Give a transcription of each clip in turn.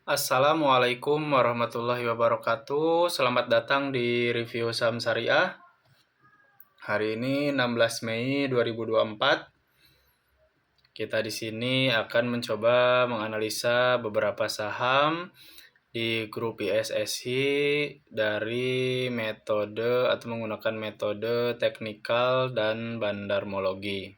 Assalamualaikum warahmatullahi wabarakatuh. Selamat datang di review saham syariah. Hari ini 16 Mei 2024. Kita di sini akan mencoba menganalisa beberapa saham di grup ISSI dari metode atau menggunakan metode teknikal dan bandarmologi.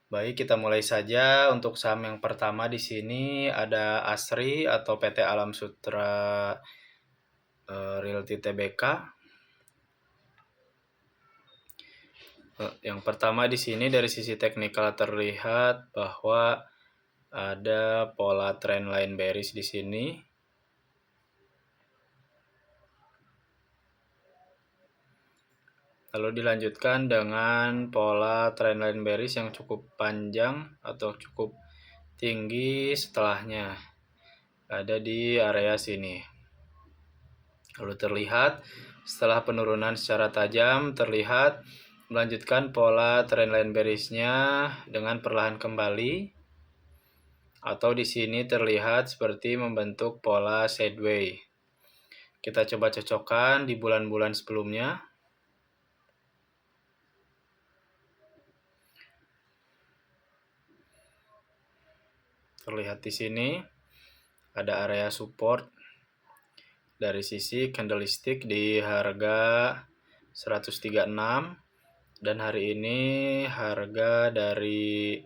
Baik, kita mulai saja. Untuk saham yang pertama di sini ada ASRI atau PT Alam Sutra Realty Tbk. Yang pertama di sini dari sisi teknikal terlihat bahwa ada pola trendline bearish di sini. Lalu dilanjutkan dengan pola trendline bearish yang cukup panjang atau cukup tinggi setelahnya. Ada di area sini. Lalu terlihat setelah penurunan secara tajam terlihat melanjutkan pola trendline bearish-nya dengan perlahan kembali, atau di sini terlihat seperti membentuk pola sideways. Kita coba cocokkan di bulan-bulan sebelumnya. Terlihat di sini ada area support dari sisi candlestick di harga 136, dan hari ini harga dari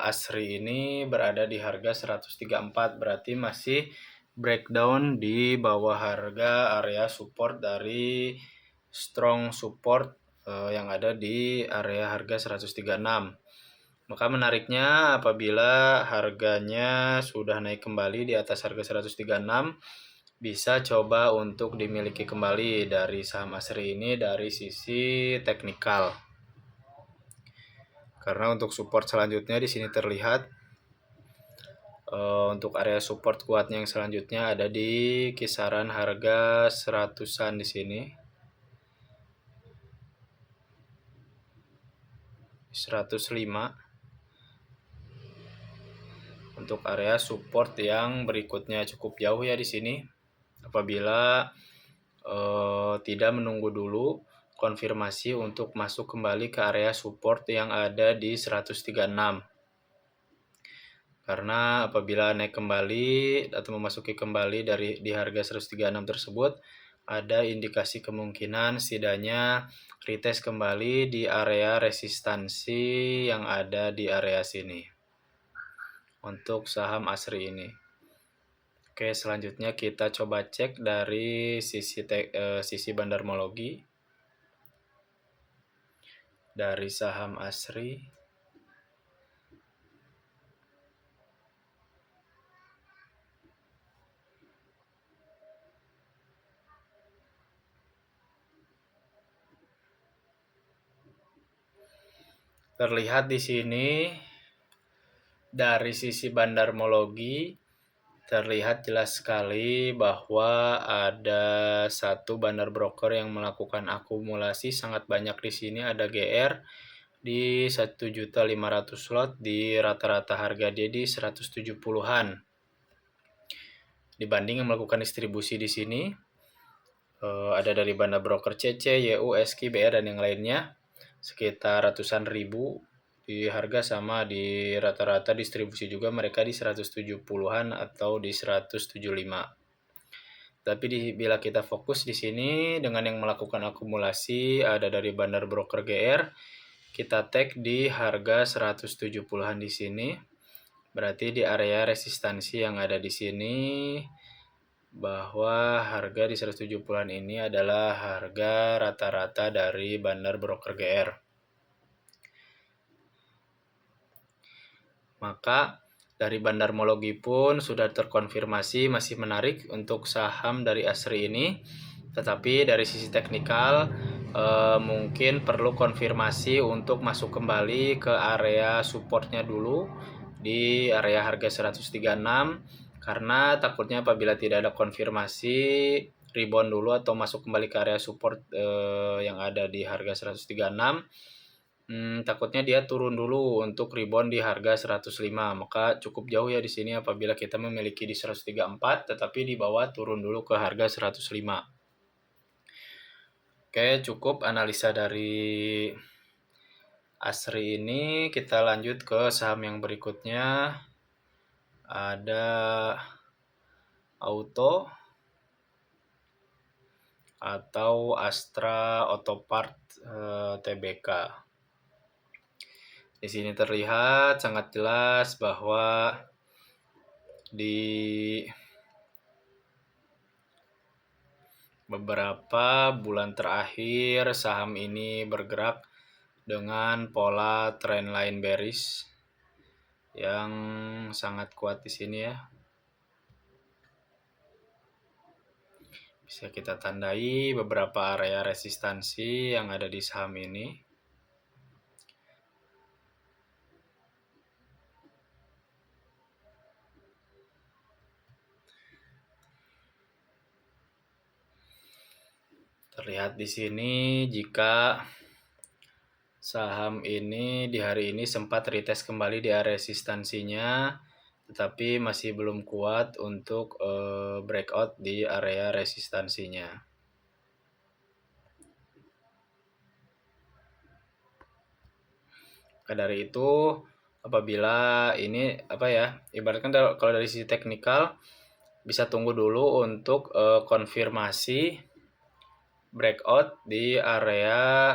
ASRI ini berada di harga 134, berarti masih breakdown di bawah harga area support dari strong support yang ada di area harga 136. Maka menariknya apabila harganya sudah naik kembali di atas harga 136, bisa coba untuk dimiliki kembali dari saham ASRI ini dari sisi teknikal. Karena untuk support selanjutnya di sini terlihat untuk area support kuatnya yang selanjutnya ada di kisaran harga 100-an di sini. 105. Untuk area support yang berikutnya cukup jauh ya di sini. Apabila tidak menunggu dulu konfirmasi untuk masuk kembali ke area support yang ada di 136. Karena apabila naik kembali atau memasuki kembali di harga 136 tersebut, ada indikasi kemungkinan setidaknya retest kembali di area resistansi yang ada di area sini untuk saham ASRI ini. Oke, selanjutnya kita coba cek dari sisi bandarmologi dari saham ASRI. Terlihat di sini dari sisi bandarmologi terlihat jelas sekali bahwa ada satu bandar broker yang melakukan akumulasi sangat banyak di sini. Ada GR di 1.500.000 lot di rata-rata harga dia di 170-an. Dibanding yang melakukan distribusi di sini ada dari bandar broker CC, YU, SQ, BR dan yang lainnya sekitar ratusan ribu di harga sama. Di rata-rata distribusi juga mereka di 170-an atau di 175. Tapi bila kita fokus di sini dengan yang melakukan akumulasi ada dari bandar broker GR, kita tag di harga 170-an di sini. Berarti di area resistansi yang ada di sini bahwa harga di 170-an ini adalah harga rata-rata dari bandar broker GR. Maka dari bandarmologi pun sudah terkonfirmasi masih menarik untuk saham dari ASRI ini. Tetapi dari sisi teknikal mungkin perlu konfirmasi untuk masuk kembali ke area supportnya dulu di area harga 136, karena takutnya apabila tidak ada konfirmasi rebound dulu atau masuk kembali ke area support yang ada di harga 136, takutnya dia turun dulu untuk rebound di harga 105, maka cukup jauh ya di sini apabila kita memiliki di 134 tetapi di bawah turun dulu ke harga 105. Oke, cukup analisa dari Asri ini. Kita lanjut ke saham yang berikutnya. Ada Auto atau Astra Autopart Tbk. Di sini terlihat sangat jelas bahwa di beberapa bulan terakhir saham ini bergerak dengan pola trendline bearish yang sangat kuat di sini ya. Bisa kita tandai beberapa area resistansi yang ada di saham ini. Terlihat di sini jika saham ini di hari ini sempat retest kembali di area resistansinya, tetapi masih belum kuat untuk breakout di area resistansinya. Maka dari itu, apabila ini ibaratkan kalau dari sisi teknikal bisa tunggu dulu untuk konfirmasi breakout di area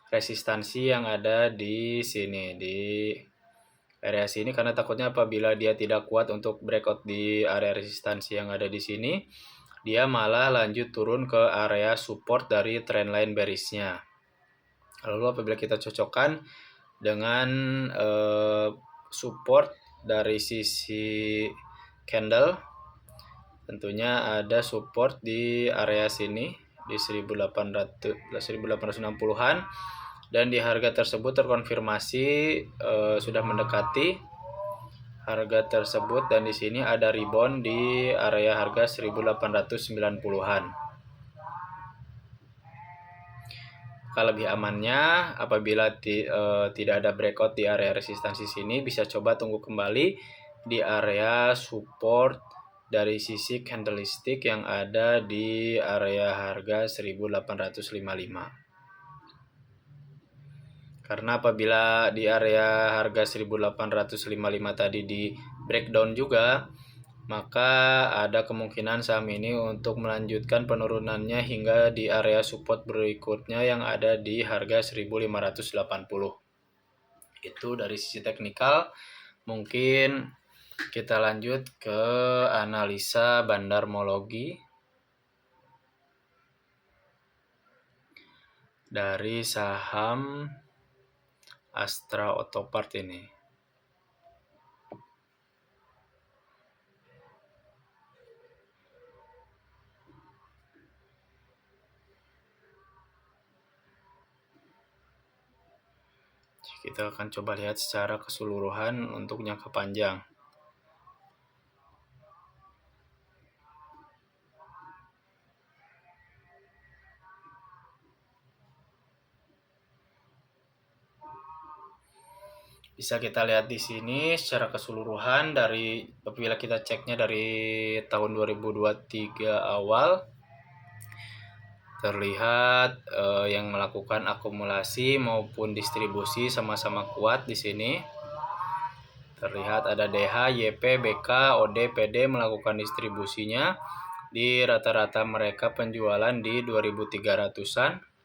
resistansi yang ada di sini, di area sini, karena takutnya apabila dia tidak kuat untuk breakout di area resistansi yang ada di sini, dia malah lanjut turun ke area support dari trendline bearish-nya. Lalu apabila kita cocokkan dengan support dari sisi candle, tentunya ada support di area sini di 1860-an, dan di harga tersebut terkonfirmasi sudah mendekati harga tersebut, dan di sini ada rebound di area harga 1890-an. Lebih amannya apabila tidak ada breakout di area resistansi sini, bisa coba tunggu kembali di area support dari sisi candlestick yang ada di area harga 1855. Karena apabila di area harga 1855 tadi di breakdown juga, maka ada kemungkinan saham ini untuk melanjutkan penurunannya hingga di area support berikutnya yang ada di harga 1580. Itu dari sisi teknikal. Mungkin kita lanjut ke analisa bandarmologi dari saham Astra Autopart ini. Kita akan coba lihat secara keseluruhan untuk jangka panjang. Bisa kita lihat di sini secara keseluruhan dari apabila kita ceknya dari tahun 2023 awal, terlihat yang melakukan akumulasi maupun distribusi sama-sama kuat di sini. Terlihat ada DH, YP, BK, OD, PD melakukan distribusinya di rata-rata mereka penjualan di 2300-an.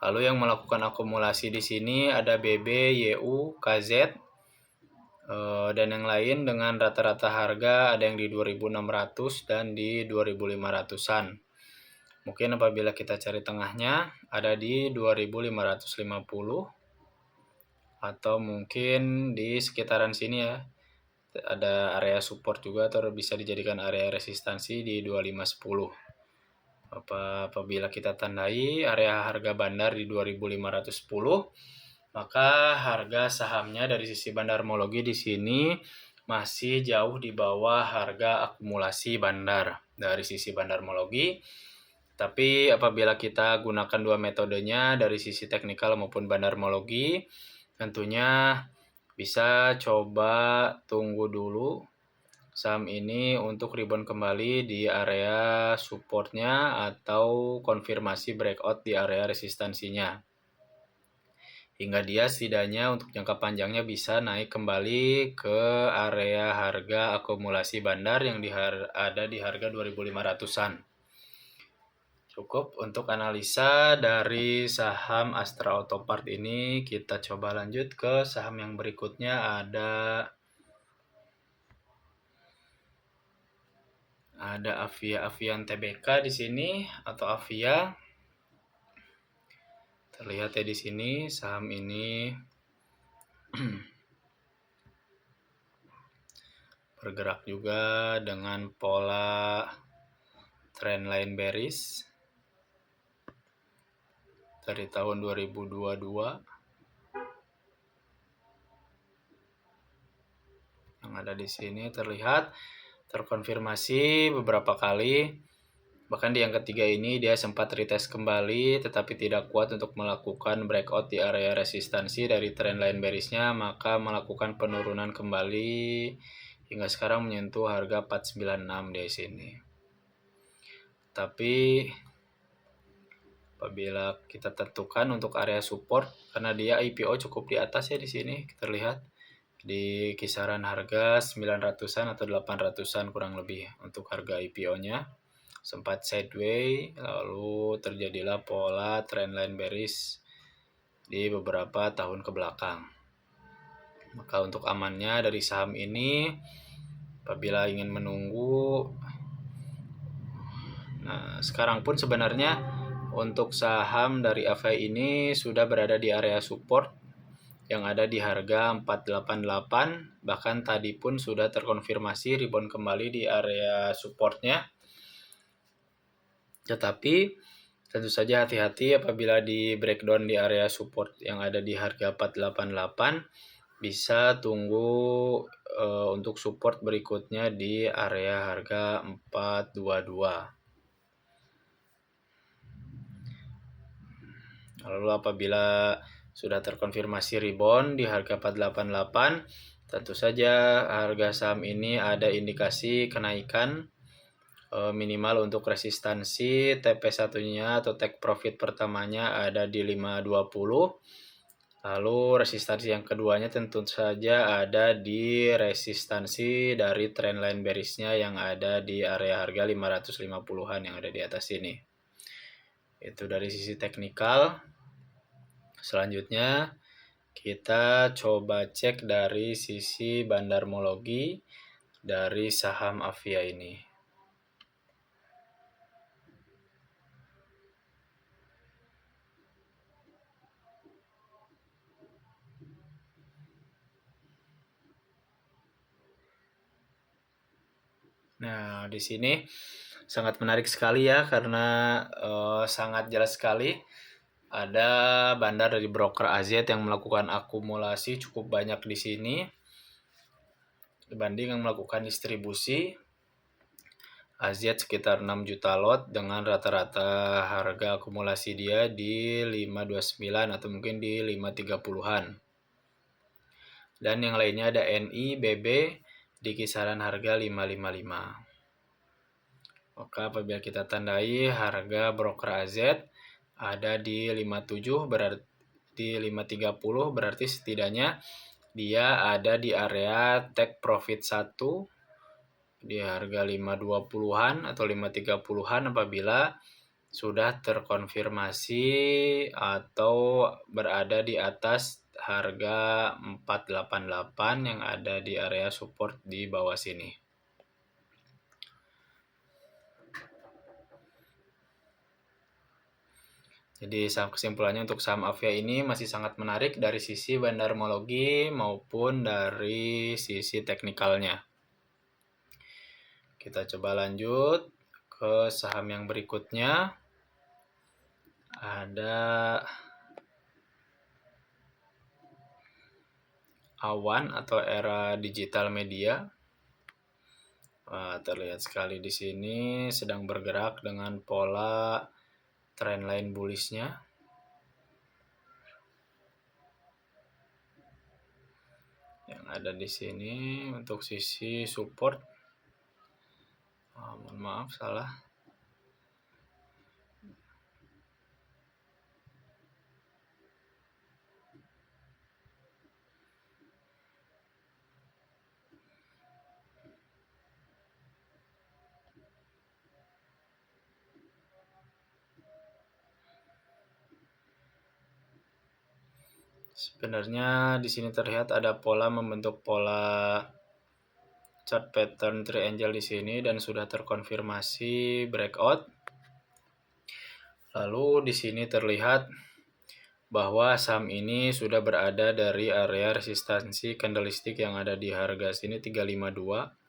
Lalu yang melakukan akumulasi di sini ada BB, YU, KZ, dan yang lain dengan rata-rata harga ada yang di 2600 dan di 2500-an. Mungkin apabila kita cari tengahnya ada di 2550 atau mungkin di sekitaran sini ya. Ada area support juga atau bisa dijadikan area resistansi di 2510. Apabila kita tandai area harga bandar di 2510, maka harga sahamnya dari sisi bandarmologi di sini masih jauh di bawah harga akumulasi bandar dari sisi bandarmologi. Tapi apabila kita gunakan dua metodenya dari sisi teknikal maupun bandarmologi, tentunya bisa coba tunggu dulu saham ini untuk rebound kembali di area supportnya atau konfirmasi breakout di area resistansinya. Hingga dia setidaknya untuk jangka panjangnya bisa naik kembali ke area harga akumulasi bandar yang ada di harga 2.500-an. Cukup untuk analisa dari saham Astra Autopart ini. Kita coba lanjut ke saham yang berikutnya, ada Avian Tbk di sini atau Avia. Terlihat ya di sini saham ini bergerak juga dengan pola trendline bearish dari tahun 2022 yang ada di sini. Terlihat terkonfirmasi beberapa kali. Bahkan di yang ketiga ini dia sempat retest kembali tetapi tidak kuat untuk melakukan breakout di area resistansi dari trendline bearish-nya, maka melakukan penurunan kembali hingga sekarang menyentuh harga 496 di sini. Tapi apabila kita tentukan untuk area support, karena dia IPO cukup di atas ya di sini, terlihat di kisaran harga 900-an atau 800-an kurang lebih untuk harga IPO-nya. Sempat sideways, lalu terjadilah pola trendline bearish di beberapa tahun ke belakang. Maka untuk amannya dari saham ini, apabila ingin menunggu, nah sekarang pun sebenarnya untuk saham dari Avia ini sudah berada di area support yang ada di harga 488, bahkan tadi pun sudah terkonfirmasi rebound kembali di area supportnya. Tetapi tentu saja hati-hati apabila di breakdown di area support yang ada di harga 488, bisa tunggu untuk support berikutnya di area harga 422. Lalu apabila sudah terkonfirmasi rebound di harga 488, tentu saja harga saham ini ada indikasi kenaikan minimal untuk resistansi TP1-nya atau take profit pertamanya ada di 520. Lalu resistansi yang keduanya tentu saja ada di resistansi dari trendline bearish-nya yang ada di area harga 550-an yang ada di atas ini. Itu dari sisi teknikal. Selanjutnya kita coba cek dari sisi bandarmologi dari saham Avia ini. Nah, di sini sangat menarik sekali ya karena sangat jelas sekali ada bandar dari broker AZ yang melakukan akumulasi cukup banyak di sini dibanding yang melakukan distribusi. AZ sekitar 6 juta lot dengan rata-rata harga akumulasi dia di 529 atau mungkin di 530-an. Dan yang lainnya ada NI, BB di kisaran harga 555. Maka apabila kita tandai harga broker AZ ada di 57 berarti di 530 berarti setidaknya dia ada di area take profit 1 di harga 520-an atau 530-an apabila sudah terkonfirmasi atau berada di atas harga 488 yang ada di area support di bawah sini. Jadi kesimpulannya untuk saham Avia ini masih sangat menarik dari sisi bandarmologi maupun dari sisi teknikalnya. Kita coba lanjut ke saham yang berikutnya. Ada Awan atau Era Digital Media. Terlihat sekali di sini sedang bergerak dengan pola trendline bullish-nya. Yang ada di sini untuk sisi support. Mohon maaf, salah. Sebenarnya di sini terlihat ada pola membentuk pola chart pattern triangle di sini dan sudah terkonfirmasi breakout. Lalu di sini terlihat bahwa saham ini sudah berada dari area resistansi candlestick yang ada di harga sini 352.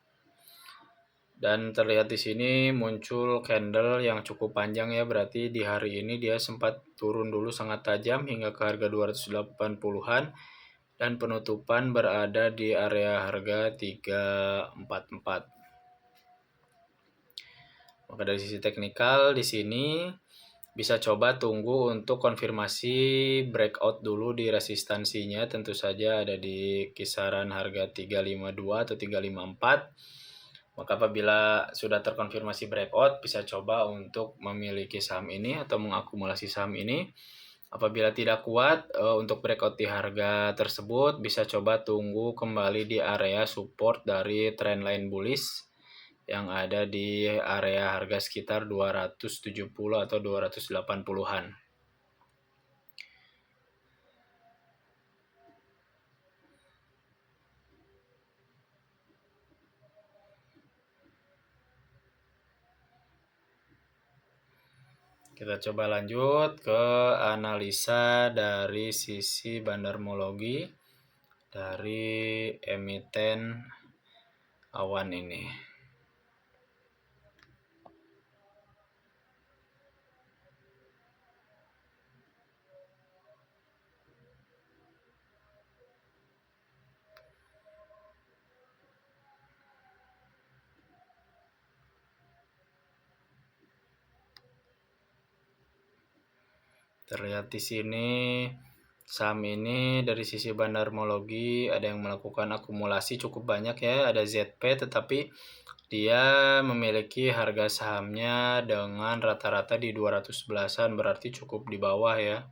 Dan terlihat di sini muncul candle yang cukup panjang ya, berarti di hari ini dia sempat turun dulu sangat tajam hingga ke harga 280-an dan penutupan berada di area harga 344. Maka dari sisi teknikal di sini bisa coba tunggu untuk konfirmasi breakout dulu di resistansinya, tentu saja ada di kisaran harga 352 atau 354. Maka apabila sudah terkonfirmasi breakout, bisa coba untuk memiliki saham ini atau mengakumulasi saham ini. Apabila tidak kuat untuk breakout di harga tersebut, bisa coba tunggu kembali di area support dari trendline bullish yang ada di area harga sekitar 270 atau 280-an. Kita coba lanjut ke analisa dari sisi bandarmologi dari emiten awan ini. Terlihat di sini saham ini dari sisi bandarmologi ada yang melakukan akumulasi cukup banyak ya, ada ZP, tetapi dia memiliki harga sahamnya dengan rata-rata di 211-an, berarti cukup di bawah ya.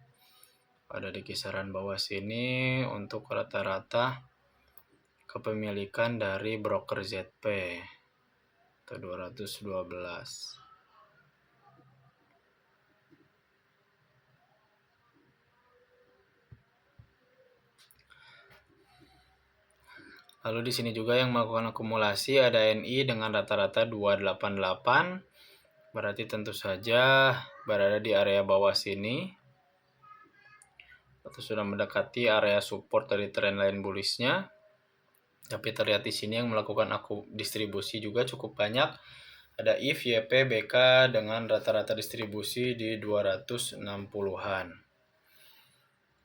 Ada di kisaran bawah sini untuk rata-rata kepemilikan dari broker ZP atau 212. Lalu di sini juga yang melakukan akumulasi ada NI dengan rata-rata 288, berarti tentu saja berada di area bawah sini atau sudah mendekati area support dari trendline bullish-nya. Tapi terlihat di sini yang melakukan distribusi juga cukup banyak. Ada IF, YP, BK dengan rata-rata distribusi di 260-an.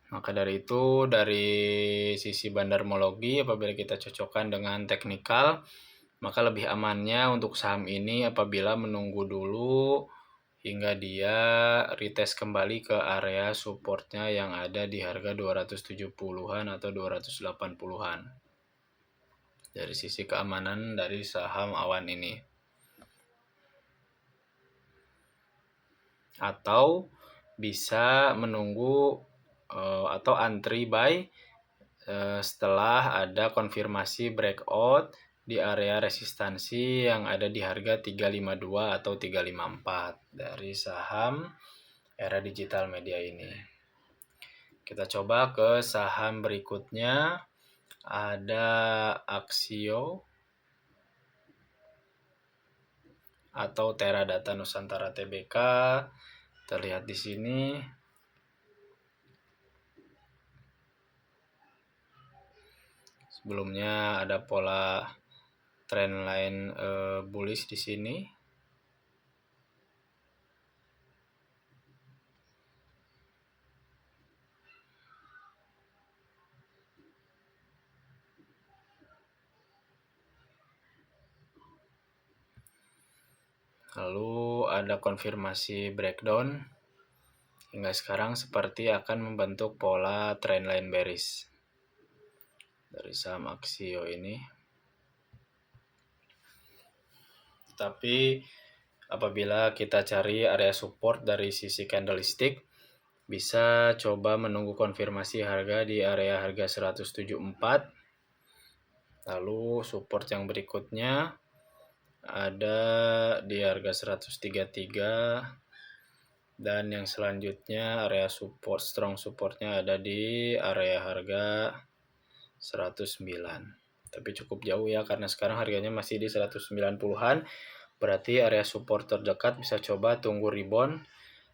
Maka dari itu, dari sisi bandarmologi, apabila kita cocokkan dengan teknikal, maka lebih amannya untuk saham ini apabila menunggu dulu hingga dia retest kembali ke area supportnya yang ada di harga 270-an atau 280-an. Dari sisi keamanan dari saham awan ini. Atau bisa menunggu atau antri buy setelah ada konfirmasi breakout di area resistansi yang ada di harga 352 atau 354 dari saham Era Digital Media ini. Kita coba ke saham berikutnya, ada Aksio atau Teradata Nusantara Tbk. Terlihat di sini. Sebelumnya ada pola trendline bullish di sini. Lalu ada konfirmasi breakdown. Hingga sekarang seperti akan membentuk pola trendline bearish dari saham Axio ini. Tapi apabila kita cari area support dari sisi candlestick, bisa coba menunggu konfirmasi harga di area harga 174. Lalu support yang berikutnya ada di harga 133, dan yang selanjutnya area support, strong supportnya ada di area harga 109. Tapi cukup jauh ya, karena sekarang harganya masih di 190-an. Berarti area support terdekat bisa coba tunggu rebound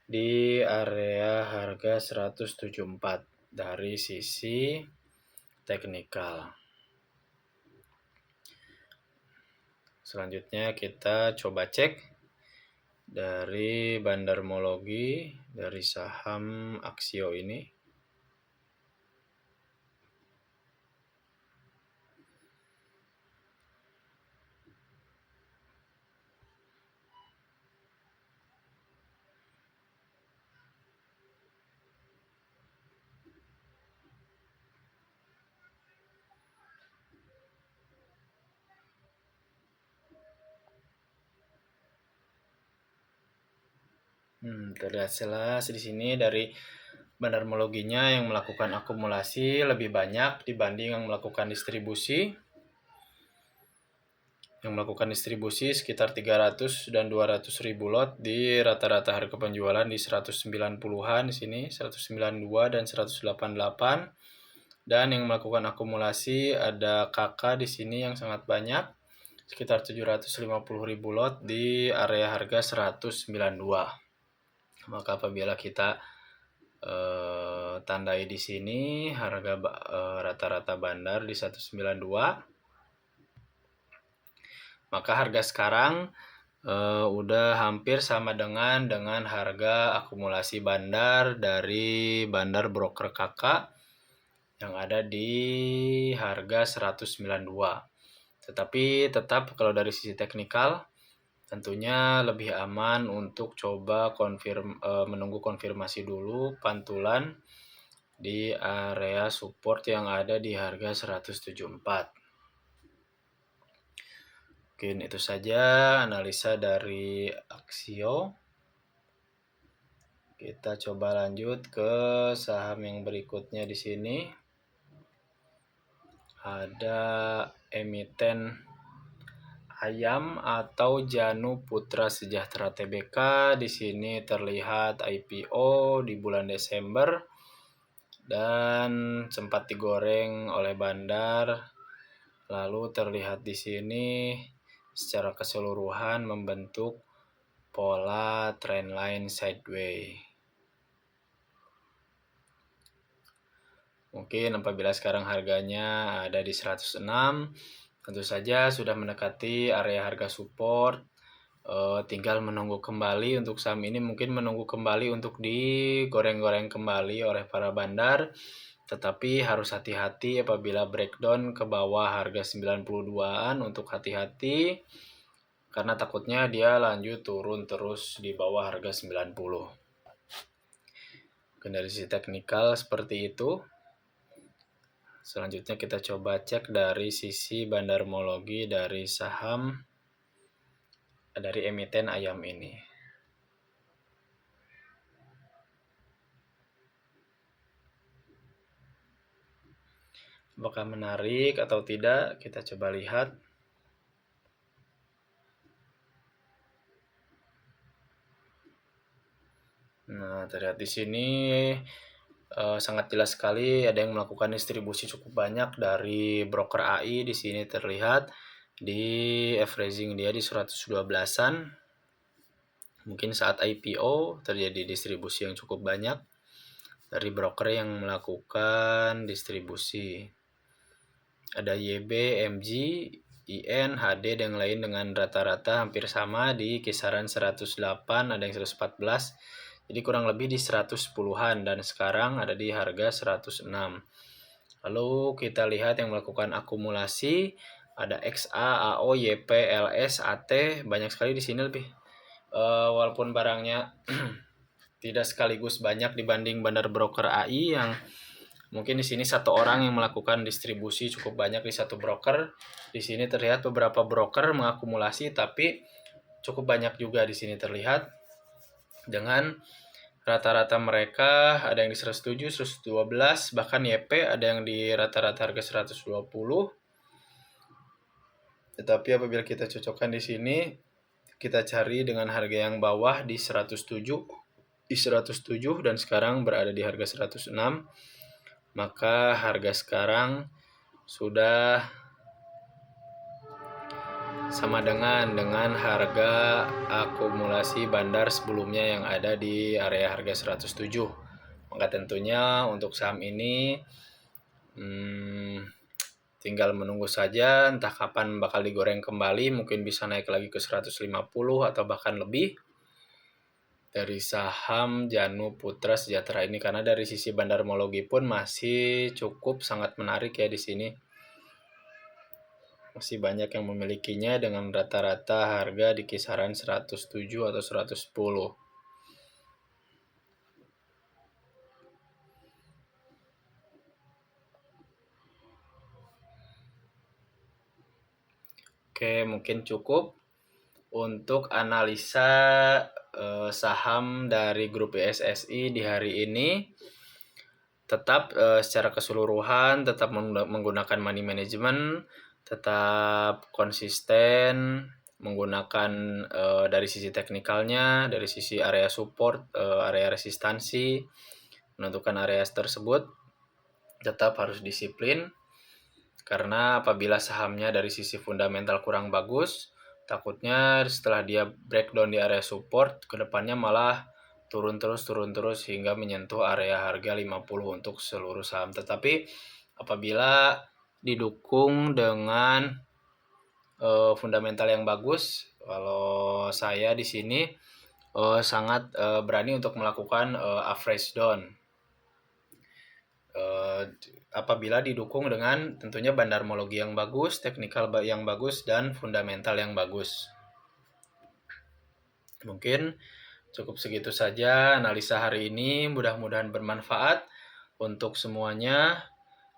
di area harga 174 dari sisi teknikal. Selanjutnya kita coba cek dari bandarmologi dari saham Axio ini. Terlihat jelas di sini dari bandarmologinya yang melakukan akumulasi lebih banyak dibanding yang melakukan distribusi. Yang melakukan distribusi sekitar 300 dan 200 ribu lot di rata-rata harga penjualan di 190-an di sini, 192 dan 188. Dan yang melakukan akumulasi ada KK di sini yang sangat banyak, sekitar 750 ribu lot di area harga 192. Maka apabila kita tandai di sini harga rata-rata bandar di 192, maka harga sekarang udah hampir sama dengan harga akumulasi bandar dari bandar broker kakak yang ada di harga 192. Tetapi tetap kalau dari sisi teknikal tentunya lebih aman untuk coba menunggu konfirmasi dulu pantulan di area support yang ada di harga 174. Mungkin itu saja analisa dari Axio. Kita coba lanjut ke saham yang berikutnya di sini. Ada emiten ayam atau Janu Putra Sejahtera Tbk. Di sini terlihat IPO di bulan Desember dan sempat digoreng oleh bandar. Lalu terlihat di sini secara keseluruhan membentuk pola trendline sideways. Mungkin apabila sekarang harganya ada di 106, tentu saja sudah mendekati area harga support. Tinggal menunggu kembali untuk saham ini, mungkin menunggu kembali untuk digoreng-goreng kembali oleh para bandar. Tetapi harus hati-hati apabila breakdown ke bawah harga 92-an, untuk hati-hati karena takutnya dia lanjut turun terus di bawah harga 90. Dari sisi teknikal seperti itu. Selanjutnya kita coba cek dari sisi bandarmologi dari saham dari emiten ayam ini. Apakah menarik atau tidak? Kita coba lihat. Nah, terlihat di sini sangat jelas sekali ada yang melakukan distribusi cukup banyak dari broker AI. Di sini terlihat di averaging dia di 112-an. Mungkin saat IPO terjadi distribusi yang cukup banyak dari broker yang melakukan distribusi. Ada YB, MG, IN, HD dan lain dengan rata-rata hampir sama di kisaran 108, ada yang 114. Jadi kurang lebih di 110-an dan sekarang ada di harga 106. Lalu kita lihat yang melakukan akumulasi ada XA, AO, YP, LS, AT, banyak sekali di sini lebih walaupun barangnya tidak sekaligus banyak dibanding bandar broker AI yang mungkin di sini satu orang yang melakukan distribusi cukup banyak di satu broker. Di sini terlihat beberapa broker mengakumulasi, tapi cukup banyak juga di sini terlihat dengan rata-rata mereka ada yang di 107, 112, bahkan YP ada yang di rata-rata harga 120. Tetapi apabila kita cocokkan di sini, kita cari dengan harga yang bawah di 107, dan sekarang berada di harga 106, maka harga sekarang sudah sama dengan harga akumulasi bandar sebelumnya yang ada di area harga 107. Maka tentunya untuk saham ini tinggal menunggu saja entah kapan bakal digoreng kembali, mungkin bisa naik lagi ke 150 atau bahkan lebih dari saham Janu Putra Sejahtera ini, karena dari sisi bandarmologi pun masih cukup sangat menarik ya di sini. Masih banyak yang memilikinya dengan rata-rata harga di kisaran 107 atau 110. Oke, mungkin cukup untuk analisa saham dari grup ISSI di hari ini. Tetap secara keseluruhan tetap menggunakan money management, tetap konsisten menggunakan dari sisi teknikalnya, dari sisi area support, area resistansi, menentukan area tersebut tetap harus disiplin, karena apabila sahamnya dari sisi fundamental kurang bagus, takutnya setelah dia breakdown di area support, kedepannya malah turun terus hingga menyentuh area harga 50 untuk seluruh saham. Tetapi apabila didukung dengan fundamental yang bagus, kalau saya di sini sangat berani untuk melakukan average down. Apabila didukung dengan tentunya bandarmologi yang bagus, teknikal yang bagus, dan fundamental yang bagus. Mungkin cukup segitu saja analisa hari ini, mudah-mudahan bermanfaat untuk semuanya.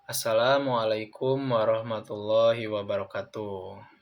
Assalamualaikum warahmatullahi wabarakatuh.